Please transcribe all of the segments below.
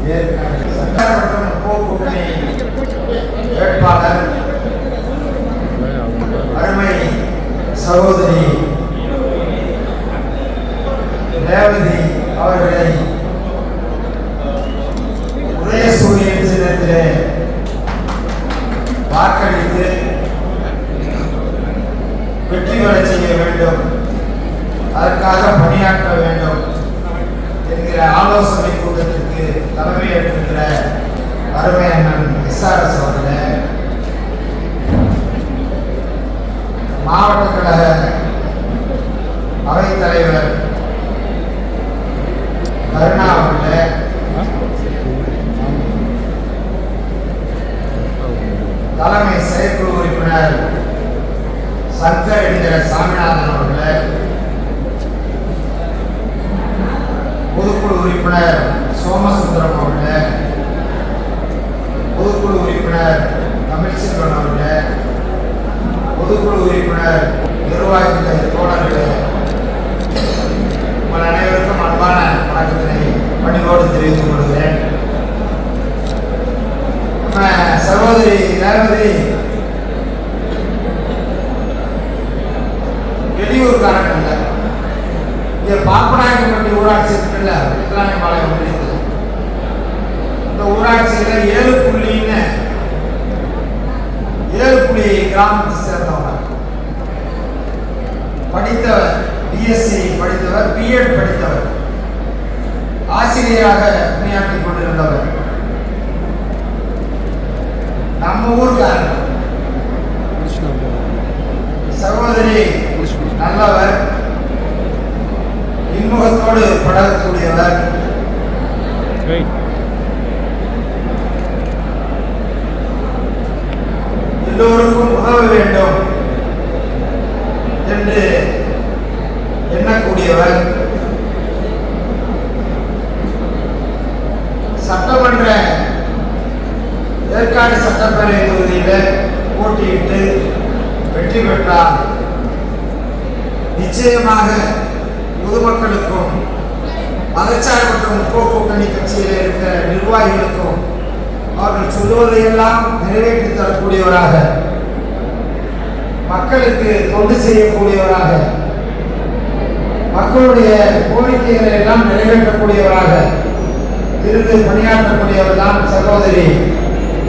சட்டமன்ற கூட்டணி வேட்பாளர் அருமை சகோதரி ரேவதி அவர்களை உதயசூரியன் சின்னத்திலே வாக்களித்து வெற்றி பெற செய்ய வேண்டும், அதற்காக பணியாற்ற வேண்டும் என்கிற ஆலோசனை கூட்டத்திற்கு தலைமையேற்றிருக்கிற அருமை அண்ணன் SRS அவர்களே, மாவட்ட கழக அவைத் தலைவர் கருணா அவர்களே, தலைமை செயற்குழு உறுப்பினர் சங்கர் என்கிற சாமிநாதன் அவர்களே, பொதுக்குழு உறுப்பினர் சோமசுந்தரம் அவர்களே, பொதுக்குழு உறுப்பினர் தமிழ்ச்செல்வன் அவர்களே, பொதுக்குழு உறுப்பினர் நிர்வாகித்த தோழர்களே, உங்கள் அனைவருக்கும் அன்பான வணக்கத்தினை பணிவோடு தெரிவித்துக் கொள்கிறேன். சகோதரி ரேவதி வெளியூர்காரன் இல்லை, இங்கே பாப்பநாயக்கம்பட்டி ஊராட்சி இருக்குல்ல, விக்ராயபாளையம் ஒன்றியத்தில், இந்த ஊராட்சியில் 7 கிராமத்தை சேர்ந்தவங்க, படித்தவர், BSc படித்தவர், B.Ed படித்தவர், ஆசிரியராக பணியாற்றிக் கொண்டிருந்தவர், நம்ம ஊருக்காரர். சகோதரி நல்லவர், இன்முகத்தோடு பழகக்கூடியவர், எல்லோருக்கும் உதவ வேண்டும் என்று எண்ணக்கூடியவர், சட்டமன்ற ஏற்காடு சட்டப்பேரவை தொகுதியில் போட்டியிட்டு வெற்றி பெற்றார். நிச்சயமாக பொதுமக்களுக்கும் மதச்சார்பற்ற முற்போக்கு கூட்டணி கட்சியில் இருக்கிற நிர்வாகிகளுக்கும் அவர்கள் சொல்லுவதையெல்லாம் நிறைவேற்றி தரக்கூடியவராக, மக்களுக்கு தொண்டு செய்யக்கூடியவராக, மக்களுடைய கோரிக்கைகளை எல்லாம் நிறைவேற்றக்கூடியவராக இருந்து பணியாற்றக்கூடியவர் தான் சகோதரி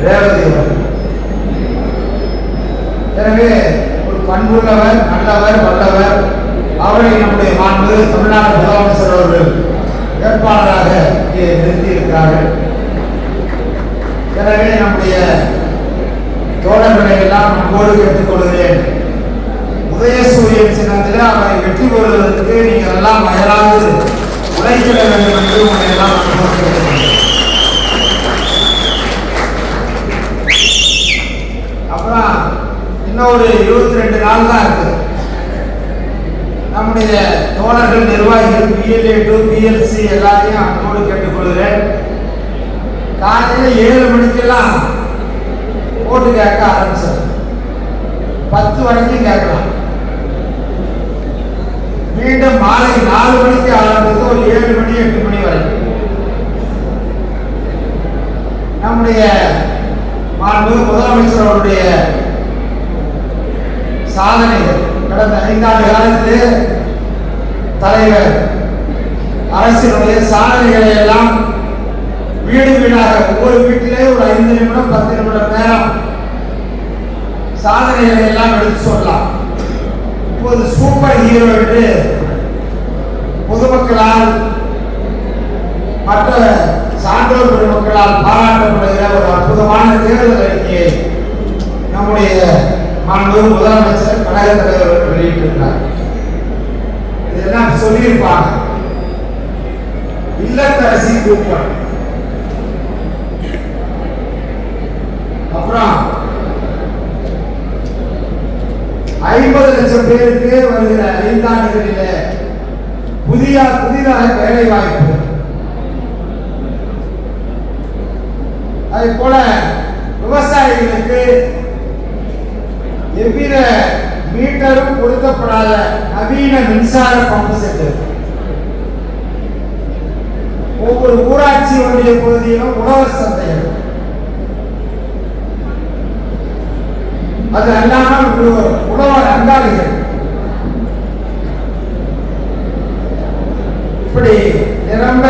ரேவதி அவர்கள். எனவே ஒரு பண்புள்ளவர், நல்லவர், வல்லவர், அவரை நம்முடைய மாண்பு தமிழ்நாடு முதலமைச்சர் அவர்கள் வேட்பாளராக இங்கே நிறுத்தியிருக்கிறார்கள். எனவே நம்முடைய தோழர்களை எல்லாம் நம்மோடு கேட்டுக்கொள்கிறேன், உதயசூரியன் சின்னத்தில் அவரை வெற்றி பெறுவதற்கு நீங்கள் எல்லாம் அயராது உழைக்கிட வேண்டும் என்று உங்களை எல்லாம் அப்புறம் இன்னொரு 22 நாள் தான் இருக்கு. நம்முடைய தோழர்கள், நிர்வாகிகள், BLA to BLC எல்லாத்தையும் அன்போடு கேட்டுக்கொள்கிறேன். காலையில் 7 மணிக்கெல்லாம் ஓட்டு கேட்க ஆரம்பிச்சார், 10 வரைக்கும் கேட்கலாம். மீண்டும் மாலை 4 மணிக்கு ஆரம்பித்து ஒரு 7 மணி 8 மணி வரைக்கும் நம்முடைய மாண்பு முதலமைச்சர் அவருடைய சாதனைகள், கடந்த 5 ஆண்டு காலத்திலே தலைவர் அரசினுடைய சாதனைகளை எல்லாம் வீடு வீடாக, ஒவ்வொரு வீட்டிலே ஒரு 5 நிமிடம் 10 நிமிடம் நேரம் சாதனைகளை எல்லாம் எடுத்து சொல்லலாம். இப்போது சூப்பர் ஹீரோ என்று பொதுமக்களால், மற்ற சான்றோர் பெருமக்களால் பாராட்டப்படுகிற ஒரு அற்புதமான தேர்தல் அறிக்கையை நம்முடைய மாண்பு முதலமைச்சர், கழக தலைவர் வெளியிட்டிருக்கிறார். இதெல்லாம் சொல்லியிருப்பாங்க, இல்லத்தரசி கூப்பன், அப்புறம் 50 லட்சம் பேருக்கு வருகிற 5 ஆண்டுகளிலே புதிதாக வேலை வாய்ப்பு, அதே போல விவசாயிகளுக்கு எவ்வித மீட்டரும் கொடுக்கப்படாத நவீன மின்சார பம்பு செட், ஒவ்வொரு ஊராட்சி ஒன்றிய பகுதியிலும் உழவர் சந்தைகள், அது அல்லாமல் உழவர் அங்காடிகள், இப்படி நிரம்ப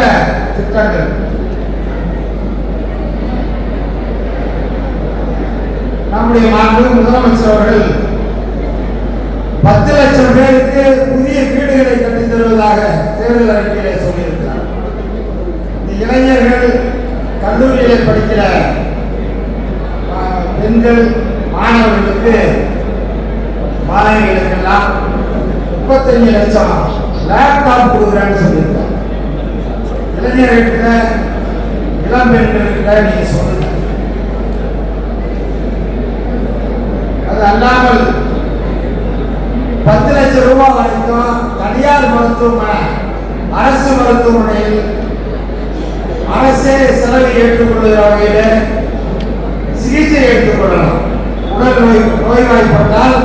திட்டங்கள். நம்முடைய மாண்பு முதலமைச்சர் அவர்கள் 10 லட்சம் பேருக்கு புதிய வீடுகளை கட்டித் தருவதாக தேர்தல் அறிக்கையிலே சொல்லியிருக்கிறார். இந்த இளைஞர்கள், கல்லூரியிலே படிக்கிற பெண்கள், மாணவர்களுக்கு, மாணவிகளுக்கெல்லாம் 35 லட்சம் லேப்டாப் கொடுக்குறேன்னு சொல்லியிருக்காங்க. இளைஞர்கிட்ட, இளம் பெண்கள்கிட்ட நீங்க சொல்லுங்க. அது அல்லாமல் 10 லட்சம் ரூபாய் வரைக்கும் தனியார் மருத்துவமனை, அரசு மருத்துவமனையில் அரசே செலவை ஏற்றுக்கொள்கிற வகையில் சிகிச்சை ஏற்றுக்கொள்ளலாம். உடல் நோய்வாய்ப்பட்டால்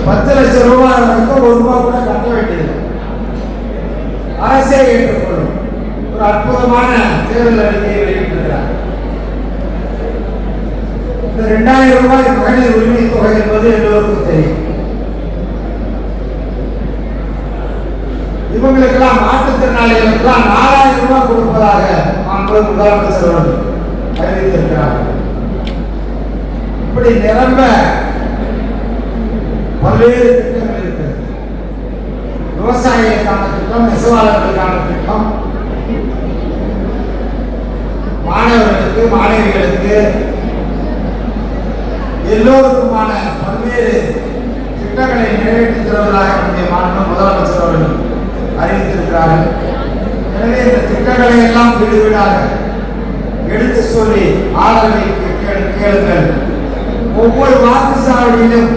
10 லட்சம் ரூபாய் வரைக்கும் 1 ரூபாய் கூட கட்ட வேண்டியது, அரசே ஏற்றுக்கொள்ளும். ஒரு அற்புதமான தேர்தல் அறிக்கையை வெளியிட்டிருக்கிறார். இந்த 2000 ரூபாய் மகளிர் உரிமை தொகை என்பது எல்லோருக்கும் தெரியும். இவங்களுக்கெல்லாம், மாற்றுத்திறனாளிகளுக்கெல்லாம் 4000 ரூபாய் கொடுப்பதாக முதலமைச்சர் அவர்கள் அறிவித்திருக்கிறார். இப்படி நிரம்ப பல்வேறு திட்டங்கள் இருக்கிறது. விவசாயிகளுக்கான திட்டம், நெசவாளர்களுக்கான திட்டம், மாணவர்களுக்கு, மாணவிகளுக்கு, எல்லோருக்குமான பல்வேறு திட்டங்களை நிறைவேற்றி தருவதாக நம்முடைய மாண்பு முதலமைச்சர் அவர்கள் அறிவித்திருக்கிறார்கள். எனவே இந்த திட்டங்களை எல்லாம் வீடு வீடாக எடுத்து சொல்லி ஆதரவை கேளுங்கள். ஒவ்வொரு வாக்குச்சாவடியிலும்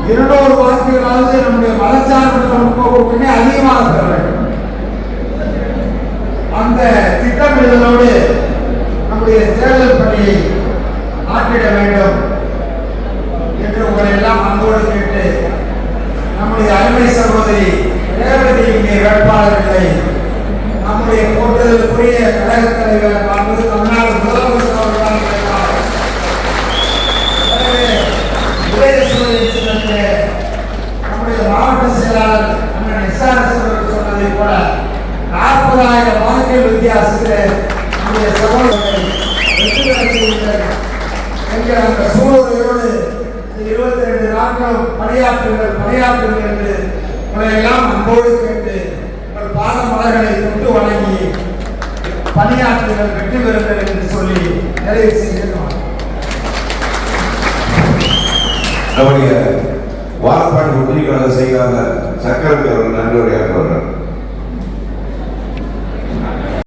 200 வாக்குகளாவது நம்முடைய மதச்சார்பற்ற முற்போக்குமே அதிகமாக பெற வேண்டும். அந்த திட்டமிடுதலோடு நம்முடைய தேர்தல் பணியை ஆற்றிட வேண்டும் என்று உங்களை எல்லாம் அன்போடு கேட்டு, நம்முடைய அருமை சகோதரி ரேவதி இங்கே வேட்பாளர் இல்லை, நம்முடைய போட்டுதலுக்குரிய கழகத் தலைவர் மாண்பு தமிழ்நாடு முதலமைச்சர் அவர்களால் வேட்பாளர். எனவே நம்முடைய மாவட்ட செயலாளர் அண்ணன் எஸ்ஆர்எஸ் அவர்கள் சொன்னதை போல 40,000 வாக்குகள் வித்தியாசத்தில் நம்முடைய சகோதரர்களை வெற்றி பெற செய்யுங்கள் என்கிற அந்த சூழலையோடு 22 நாட்களும் பணியாற்றுங்கள் என்று உங்களை எல்லாம் அன்போடு கேட்டு, உங்கள் பாத மலர்களை தொட்டு வணங்கி பணியாற்றுங்கள், வெற்றி பெறுங்கள் என்று சொல்லி நிறைவு செய்கிறோம். நம்முடைய வாழப்பாடி ஒன்றிய கழக செயலாளர் சக்கரவர்த்தி அவர்கள் நன்றியுரையாற்றுகிறார்.